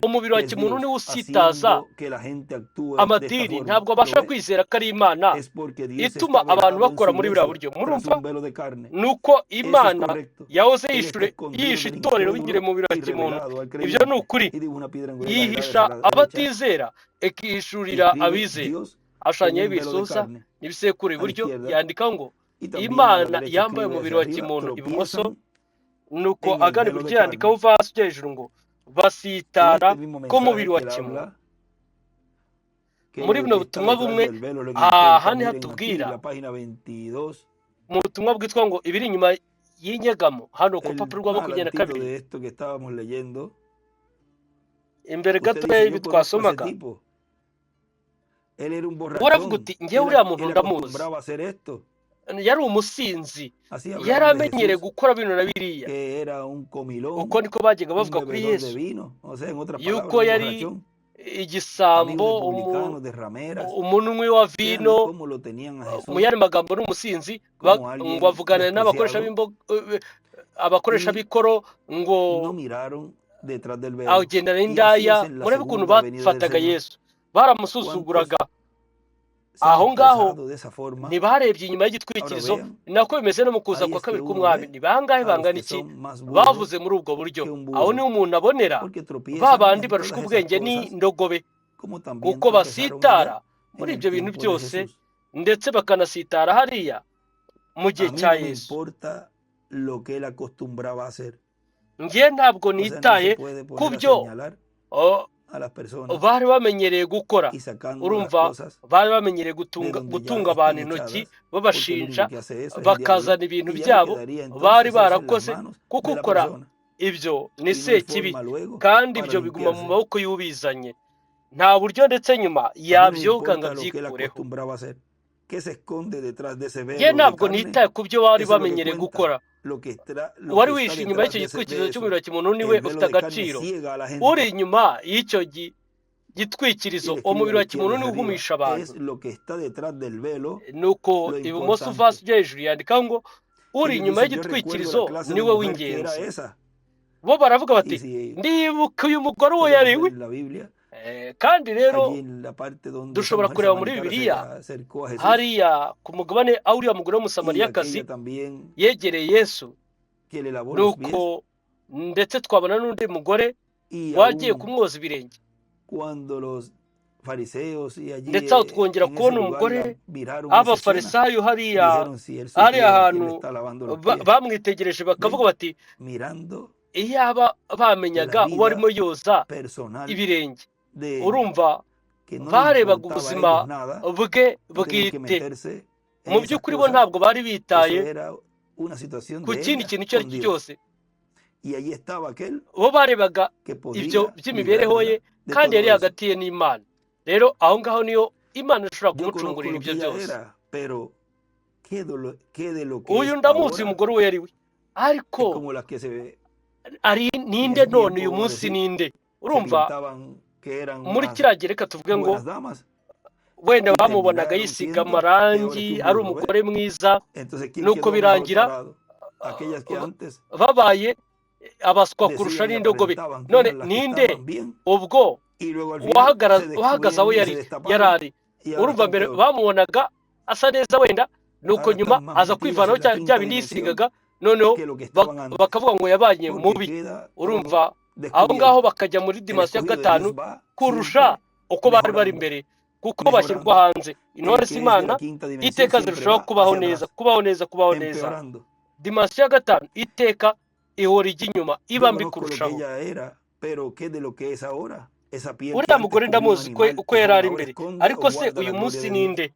umubiri wa kimuntu niwo usitaza amadini, ntabwo abasha kwizera ko ari Imana ituma abantu bakora muri buriya buryo. Murumva nuko Imana yahoze yishe itorero binyure mu mubiri wa kimuntu. Ibyo ni ukuri, yihisha abatizera ikihishurira abizera. Ashushanyaho ibisosa n'ibisekuru iburyo, yandika ngo Imana yambaye umubiri wa kimuntu ibumoso, nuko agana iburyo yandikaho vasi ujya hejuru ngo basitara k'umubiri wa kimuntu. Muri buno butumwa bumwe aha ni hatubwira mu butumwa bwitwa ngo ibiri inyuma y'inyegamo, hano ku rupapuro rwa 22 imbere gato y'ibi twasomaga, uravuga uti ngewe uriya muntu ndamuzi, yari umusinzi, yari amenyereye gukora bino na biriya. Uko niko bajyaga bavuga kuri Yesu, yuko yari igisambo, umunwe wa vino, mu yandi magambo n'umusinzi. Ngo bavugana n'abakoresha abakoresha b'ikoro, ngo agendana n'indaya. Murebe ukuntu bafataga Yesu, baramusuzuguraga. Aho ngaho ntibarebye inyuma y'igitwikirizo. Nako bimeze no mu kuza kwa kabiri k'umwami. Ni bangahe bangana iki bavuze muri ubwo buryo? Aho niho umuntu abonera ba bandi barushwa ubwenge n'indogobe, kuko basitara muri ibyo bintu byose, ndetse bakanasitara hariya mu gihe cya Yesu. Ngiye ntabwo nitaye ku byo bari bamenyereye gukora. Urumva, bari bamenyereye gutunga abantu intoki babashinja, bakazana ibintu byabo bari barakoze, kuko ukora ibyo ni sekibi, kandi ibyo biguma mu maboko y'ubizanye. Nta buryo ndetse nyuma yabyoga ngo abyikureho. Ye ntabwo nitaye ku byo bari bamenyereye gukora. Wari wishe inyuma y'icyo gitwikirizo cy'umubiri wa kimuntu niwe ufite agaciro. Uri inyuma y'icyo gitwikirizo, umubiri wa kimuntu niwe uhumisha abantu. Nuko ibumoso vasi ujya hejuru yandika ngo uri inyuma y'igitwikirizo niwe w'ingenzi. Bo baravuga bati ndibuka uyu mugore uwo yariwe. Kandi rero dushobora kureba muri Bibiliya hariya ku mugabane aho uriya mugore w'umusamariyakazi yegereye Yesu, nuko ndetse twabona n'undi mugore wagiye kumwoza ibirenge. Ndetse aho twongera kubona umugore, abafarisayo hariya ahantu bamwitegereje bakavuga bati iyaba bamenyaga uwo arimo yoza ibirenge. Urumva, barebaga ubuzima bwe bwite. Mu by'ukuri bo ntabwo bari bitaye ku kindi kintu icyo ari cyo cyose. Bo barebaga ibyo by'imibereho ye, kandi yari hagati ye n'Imana. Rero aho ngaho niyo Imana ishobora kumucungurira ibyo byose. Uyu ndamuzi umugore we yari we, ariko ari ninde none uyu munsi ninde? Urumva, muri kiriya reka tuvuge ngo wenda bamubonaga yisiga amarangi, ari umugore mwiza, nuko birangira babaye abaswa kurusha n'indogobe. None ninde ubwo wahagaze aho yari ari? Urumva, mbere bamubonaga asa neza wenda, nuko nyuma aza kwivanaho bya bindi yisigaga, noneho bakavuga ngo yabanye mubi. Urumva, aho ngaho bakajya muri dimansiyo ya 5 kurusha uko bari bari imbere, kuko bashyirwa hanze. Intore z'Imana iteka zirushaho kubaho neza. Dimansiyo ya 5 iteka ihora ijya inyuma, iba mbi kurushaho. Uriya mugore ndamuzi uko yari ari imbere, ariko se uyu munsi ninde?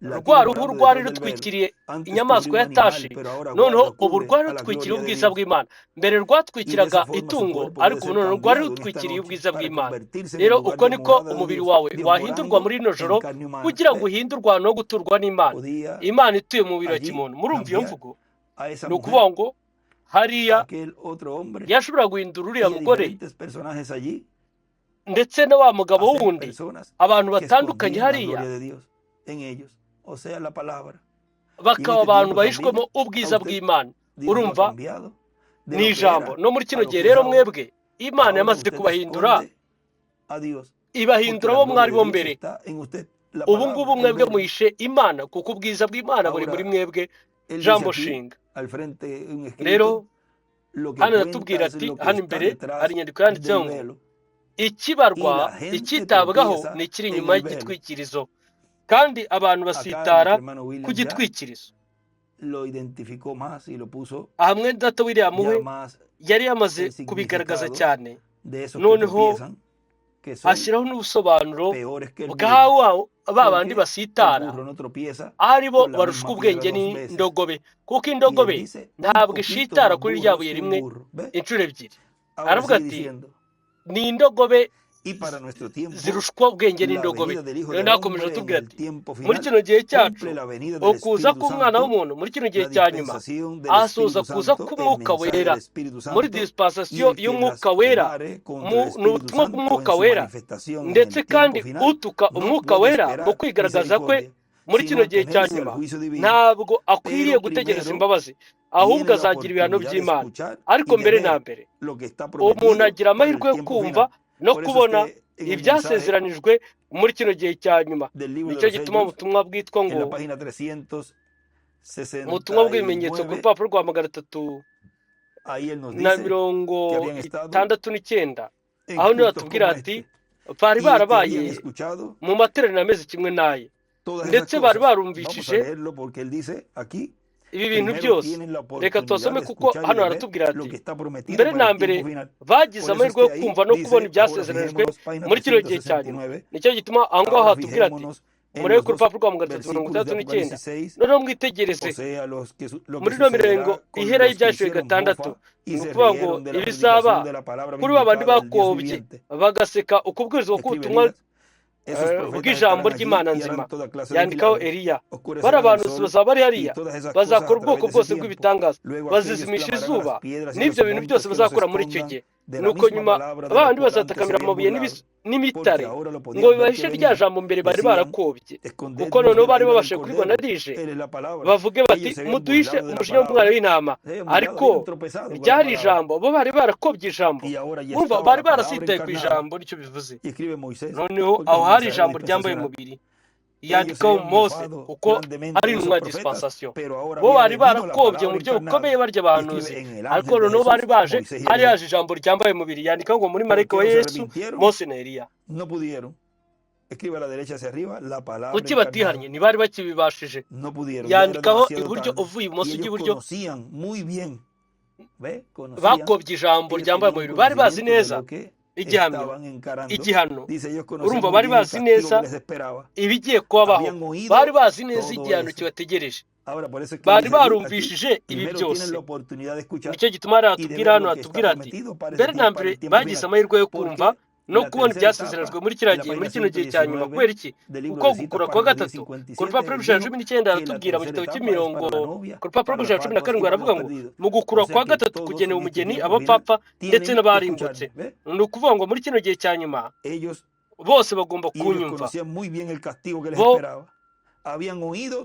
Rwa ruhu rwari rutwikiriye inyamaswa yatashe, noneho ubu rwari rutwikiriye ubwiza bw'Imana. Mbere rwatwikiraga itungo, ariko ubu noneho rwari rutwikiriye ubwiza bw'Imana. Rero uko niko umubiri wawe wahindurwa muri ino joro, kugira ngo uhindurwe no guturwa n'Imana. Imana ituye mu mubiri wa kimuntu. Murumva iyo mvugo? Ni ukuvuga ngo hariya yashobora guhindura uriya mugore, ndetse na wa mugabo wundi, abantu batandukanye hariya. bakaba abantu bahishwemo ubwiza bw'Imana. Urumva ni ijambo. No muri kino gihe rero mwebwe Imana yamaze kubahindura, ibahindura abo mwari bo mbere. Ubu ngubu mwebwe muhishe Imana kuko ubwiza bw'Imana buri muri mwebwe. Jambo Shinga rero hano natubwira ati, hano imbere hari inyandiko yanditseho ngo ikibarwa icyitabwaho ni ikiri inyuma y'igitwikirizo, kandi abantu basitara ku gitwikirizo. aha mwene data William we yari yamaze kubigaragaza cyane, noneho ashyiraho n'ubusobanuro bwa ba bandi basitara ari bo barushwa ubwenge n'indogobe, kuko indogobe ntabwo ishitara kuri rya buye rimwe inshuro ebyiri. aravuga ati ni indogobe zirushwa ubwenge n'indogobe. rero nakomeje atubwira ati muri kino gihe cyacu ukuza k'umwana w'umuntu muri kino gihe cya nyuma asoza kuza k'umwuka wera muri dispensation y'umwuka wera, mu butumwa bw'umwuka wera, ndetse kandi utuka umwuka wera mu kwigaragaza kwe muri kino gihe cya nyuma ntabwo akwiriye gutegereza imbabazi, ahubwo azagira ibihano by'Imana. ariko mbere na mbere umuntu agira amahirwe yo kumva no kubona ibyasezeranijwe muri kino gihe cya nyuma. nicyo gituma ubutumwa bwitwa ngo ubutumwa bw'ibimenyetso ku rupapuro rwa 369, aho niho batubwira ati bari barabaye mu materaniro ameze kimwe naye, ndetse bari barumvishije ibi bintu byose. reka tubasome kuko hano haratubwira ati mbere na mbere bagize amahirwe yo kumva no kubona ibyasezeranijwe muri kino gihe cya nyuma. nicyo gituma aho ngaho hatubwira ati murebe ku rupapuro rwa 369, noneho mwitegereze muri no mirongo ihera y'ibyashiwe 6, ni ukuvuga ngo ibizaba kuri ba bandi bakobye bagaseka ukubwirizwa k'ubutumwa bw'ijambo ry'Imana nzima. yandikaho Eliya, bari abantu bazaba bari hariya bazakora ubwoko bwose bw'ibitangaza, bazizimisha izuba n'ibyo bintu byose bazakora muri icyo gihe. nuko nyuma abandi bazatakamira amabuye n'imitare ngo bibahishe rya jambo mbere bari barakobye, kuko noneho bari babashe kuribona rije, bavuge bati muduhishe umujinya w'umwana w'intama. ariko ryari ijambo, bo bari barakobye ijambo, bumva bari barasitaye ku ijambo. nicyo bivuze. noneho aho hari ijambo ryambaye umubiri, yandikaho Mose kuko ari intumwa dispensation. bo bari barakobye mu buryo bukomeye barya abahanuzi, ariko noneho bari baje, hari yaje ijambo ryambaye umubiri, yandikaho ngo muri marayika wa Yesu, Mose na Eliya. kuki batihanye? ntibari bakibibashije. yandikaho iburyo uvuye ibumoso ujya iburyo, bakobye ijambo ryambaye umubiri, bari bazi neza igihano. urumva bari bazi neza ibigiye kubaho, bari bazi neza igihano kibategereje, bari barumvishije ibi byose. nicyo gituma hatubwira hano, hatubwira ati mbere na mbere bagize amahirwe yo kumva no kubona ibyasezeranijwe muri kiriya gihe, muri kino gihe cya nyuma. kubera iki? kuko gukura kwa gatatu ku rupapuro rw'ijana 19 haratubwira mu gitabo cy'imirongo ku rupapuro rw'ijana 17 haravuga ngo mu gukura kwa gatatu kugenewe umugeni, abapfapfa ndetse n'abarimbutse. ni ukuvuga ngo muri kino gihe cya nyuma bose bagomba kunyumva, bo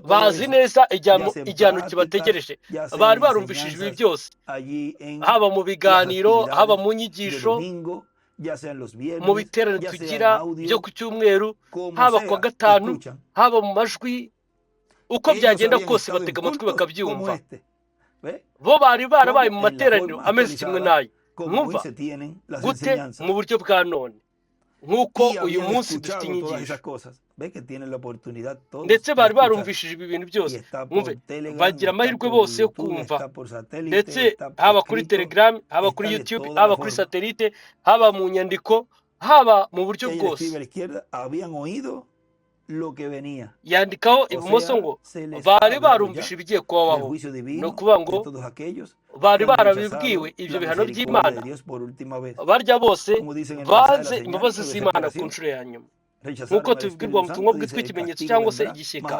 bazi neza igihano kibategereje. bari barumvishije ibi byose, haba mu biganiro, haba mu nyigisho, mu biterane tugira byo ku cyumweru, haba ku wa gatanu, haba mu majwi, uko byagenda kose batega amatwi bakabyumva. bo bari barabaye mu materaniro ameze kimwe nayo. mwumva gute? mu buryo bwa none, nk'uko uyu munsi dufite inyigisho, ndetse bari barumvishije ibi bintu byose. mwumve, bagira amahirwe bose yo kumva, ndetse haba kuri Telegram, haba kuri YouTube, haba kuri satelite, haba mu nyandiko, haba mu buryo bwose. yandikaho ibumoso ngo bari barumvise ibigiye kubaho. ni ukuvuga ngo bari barabibwiwe ibyo bihano by'Imana. barya bose baze imbabazi z'Imana ku nshuro ya nyuma, nk'uko tubibwirwa mu butumwa bwitwa ikimenyetso cyangwa se igishyika.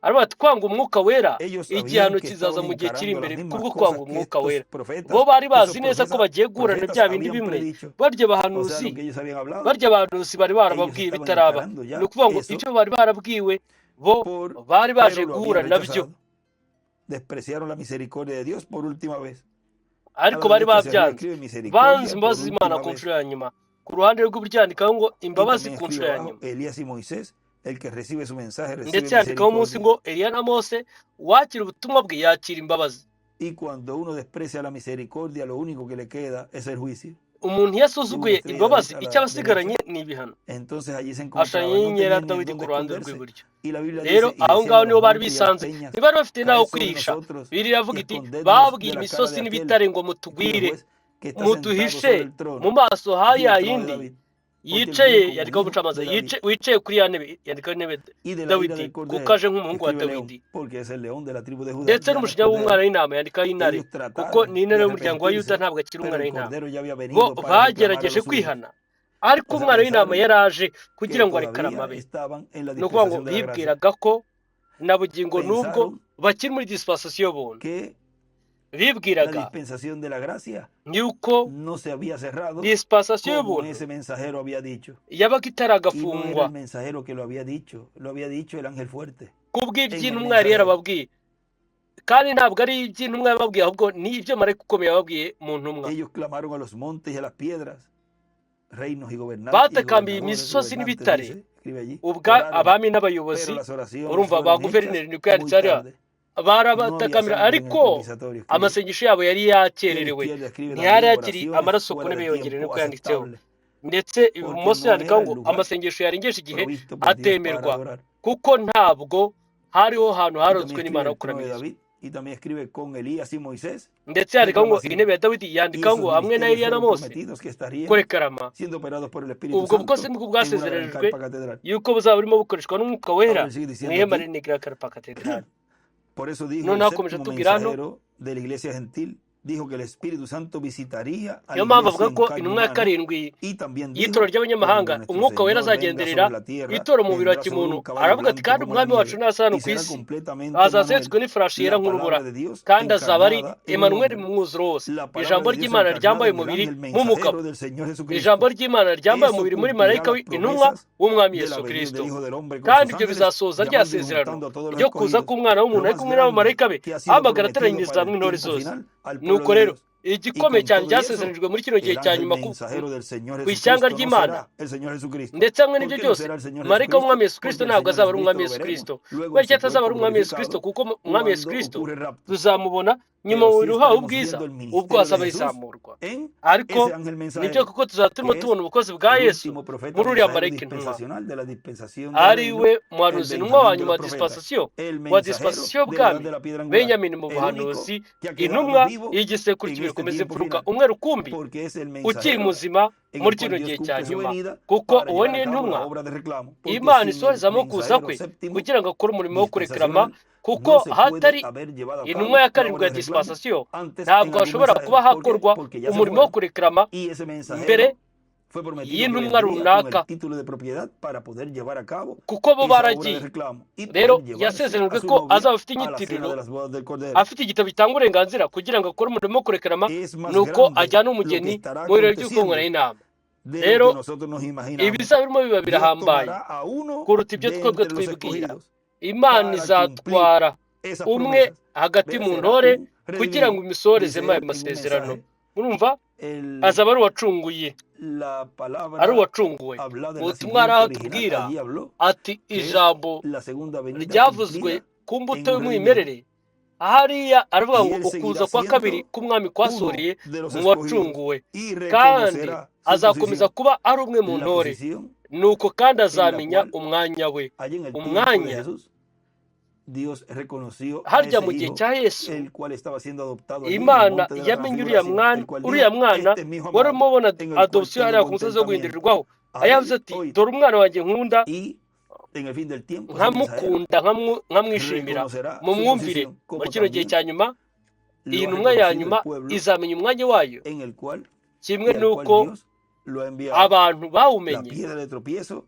aravuga ati kwanga umwuka wera, igihano kizaza mu gihe kiri imbere kubwo kwanga umwuka wera. bo bari bazi neza ko bagiye guhura na bya bindi bimwe barya abahanuzi bari barababwiye bitaraba. ni ukuvuga ngo ibyo bari barabwiwe bo bari baje guhura nabyo, despreciaron la misericordia de Dios por última vez. ariko bari babyanze banze imbabazi z'Imana ku nshuro ya nyuma. Ku ruhande rw'uburyandikaho ngo imbabazi ku nshuro ya nyuma, ndetse yandikaho munsi ngo Eliya na Mose uwakira ubutumwa bwe yakira imbabazi. Y cuando uno desprecia la misericordia, lo único que le queda es el juicio. Umuntu yasozuguye imbabazi icyo abasigaranye ni ibihano. Ashanye inyenyeri ya Dawidi ku ruhande rw'iburyo. Rero aho ngaho niho bari bisanze, ntibari bafite n'aho kwihisha. Bibiliya iravuga iti babwiye imisozi n'ibitare ngo mutugwire, muduhishe mu maso ha ya yindi yicaye, yandikaho umucamanza wicaye kuri ya ntebe, yandikaho intebe Dawidi kuko aje nk'umuhungu wa Dawidi, ndetse n'umujinya w'umwana w'intama yandikaho intare kuko ni intare y'umuryango wa Yuda, ntabwo akiri umwana w'intama. Bo bagerageje kwihana, ariko umwana w'intama yaraje kugira ngo arekare amabe. Ni ukuvuga ngo bibwiraga ko na bugingo nubwo bakiri muri dispensation y'ubuntu, bibwiraga yuko dispensation y'ubuntu yabaga itaragafungwa kubw'iby'intumwa yari yarababwiye, kandi ntabwo ari iby'intumwa yababwiye, ahubwo ni ibyo marayika ukomeye yababwiye mu ntumwa. Batakambiye imisozi n'ibitare, ubwa abami n'abayobozi, urumva ba guverineri niko yanditse hariya, barabatakamira, ariko amasengesho yabo yari yakererewe, ntiyari yakiri amaraso ku ntebe yongere, niko yanditseho. Ndetse ibumoso yandikaho ngo amasengesho yarengeje igihe atemerwa, kuko ntabwo hariho hantu haronzwe n'Imana ho kuramiriza. Ndetse yandikaho ngo intebe ya Dawidi, yandikaho ngo hamwe na Eliya na Mose kurekarama. Ubwo bukozi nibwo bwasezeranijwe yuko buzaba burimo bukoreshwa n'Umwuka Wera mu ihema rinini rya Karpa Cathedral. Noneho hakomeje atubwira hano, niyo mpamvu avuga ko intumwa ya karindwi y'itoro ry'abanyamahanga Umwuka Wera azagenderera itora mu mubiri wa kimuntu. Aravuga ati kandi umwami wacu nasa hano ku isi azasetswe n'ifarashi yera nk'urubura, kandi azaba ari Emmanuel mu mwuzuro wose, ijambo ry'Imana ryambaye umubiri nk'umugabo, ijambo ry'Imana ryambaye umubiri muri marayika w'intumwa w'umwami Yesu Kristo. Kandi ibyo bizasohoza rya sezerano ryo kuza k'umwana w'umuntu ari kumwe n'abamarayika be, ahamagara ateranyiriza hamwe intore zose. Nuko rero igikomeye cyane cyasezeranijwe muri kino gihe cya nyuma ku ishyanga ry'Imana, ndetse hamwe n'ibyo byose marayika w'umwami Yesu Kristo ntabwo azaba ari umwami Yesu Kristo. Kubera icyo atazaba ari umwami Yesu Kristo, kuko umwami Yesu Kristo tuzamubona nyuma mu mubiri uhawe ubwiza ubwo azaba yizamurwa. Ariko nibyo kuko tuzaba turimo tubona ubukozi bwa Yesu muri uriya marayika intumwa, ari we muhanuzi intumwa wa nyuma wa dispensation bwami, Benyamini mu buhanuzi, intumwa y'igisekuru cy'ibikomeza imfuruka, umwe rukumbi ukiri muzima muri kino gihe cya nyuma, kuko uwo ni intumwa Imana isohorezamo kuza kwe kugira ngo akore umurimo wo kurekarama. Kuko hatari intumwa ya karindwi ya dispensation, ntabwo hashobora kuba hakorwa umurimo wo kurekarama mbere y'intumwa runaka, kuko bo baragiye. Rero yasezeranijwe ko azaba afite inyitiriro, afite igitabo gitanga uburenganzira kugira ngo akore umurimo wo kurekarama, nuko ajyana umugeni mu birori by'ukungana y'inama. Rero ibizaba birimo biba birahambaye kuruta ibyo twebwe twibwira. Imana izatwara umwe hagati mu ntore kugira ngo imisohorezemo ayo masezerano. Urumva, azaba ari uwacunguye, ari uwacunguwe. Ubutumwa ari aho tubwira ati ijambo ryavuzwe ku mbuto y'umwimerere, hariya aravuga ngo ukuza kwa kabiri k'umwami kwasohoreye mu wacunguwe, kandi azakomeza kuba ari umwe mu ntore. Nuko kandi azamenya umwanya we, umwanya harya mu gihe cya Yesu Imana yamenye uriya mwana wari umubona adoption hariya ku musozi wo guhindurirwaho, ayavuze ati dore umwana wanjye nkunda, nkamukunda, nkamwishimira. mu mwumvire muri kino gihe cya nyuma, iyi ntumwa ya nyuma izamenya umwanya wayo, kimwe n'uko abantu bawumenye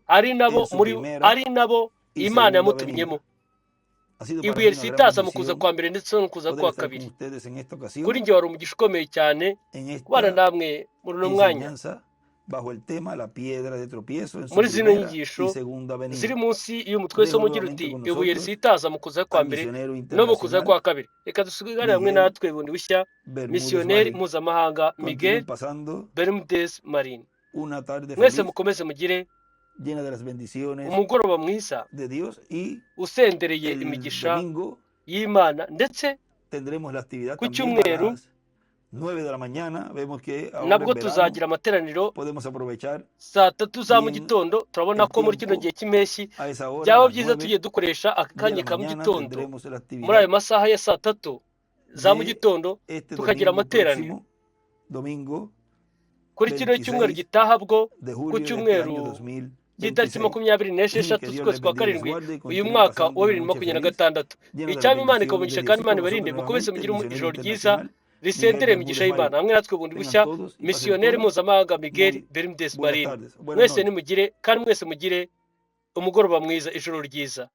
ari nabo Imana yamutumyemo. Ibuye risitaza mu kuza kwa mbere ndetse no kuza kwa kabiri. Kuri njye wari umugisha ukomeye cyane kubana namwe muri uno mwanya, bajo el tema la piedra de tropiezo en su muri zino primera y nyigisho segunda venida. ziri munsi y'umutwe Dejo w'isoma ugira nuevamente uti con ibuye nosotros risitaza mu kuza kwa al mbere misionero no mu kuza internacional kwa kabiri. Reka dusigare hamwe Miguel natwe bundi bushya Bermúdez misiyoneri Marín. mpuzamahanga Miguel Continúen pasando Bermúdez Marín. una tarde Mwese feliz, mukomeze mugire llena de las bendiciones umugoroba mwiza de Dios, y usendereye el imigisha domingo y'Imana, ndetse tendremos la actividad ku también a cyumweru las 9 de la mañana. Vemos que ahora nabwo en verano tuzagira amateraniro podemos aprovechar saa 3 za mu bien gitondo. Turabona el ko muri kino tiempo. gihe cy'impeshyi A esa hora, a byaba las byiza 9 tugiye dukoresha aka de kanya la ka mu mañana, gitondo, tendremos la muri ayo actividad masaha ya saa 3 za mu de gitondo este tukagira domingo amateraniro. próximo, domingo Kuri kino cyumweru 26 gitaha bwo de ku julio de este cyumweru año cy'itariki 2026. 26 Que Dios z'ukwezi les kwa bendiga y les karindwi guarde y uyu continúen mwaka wa pasando una noche 2026. feliz, llena de las Icyaba Imana bendiciones de ikamugisha Dios. kandi Y Imana con ibarinde, nosotros mukomeze nuevamente el mugire misionero ijoro ryiza internacional Miguel risendere imigisha Bermúdez y'Imana. Marín. Hamwe natwe bundi Tengan bushya todos y pasen misiyoneri todos mpuzamahanga Miguel muy Bermúdez buenas Marín. tardes, buenas Mwese noches. nimugire kandi mwese mugire umugoroba mwiza, ijoro ryiza.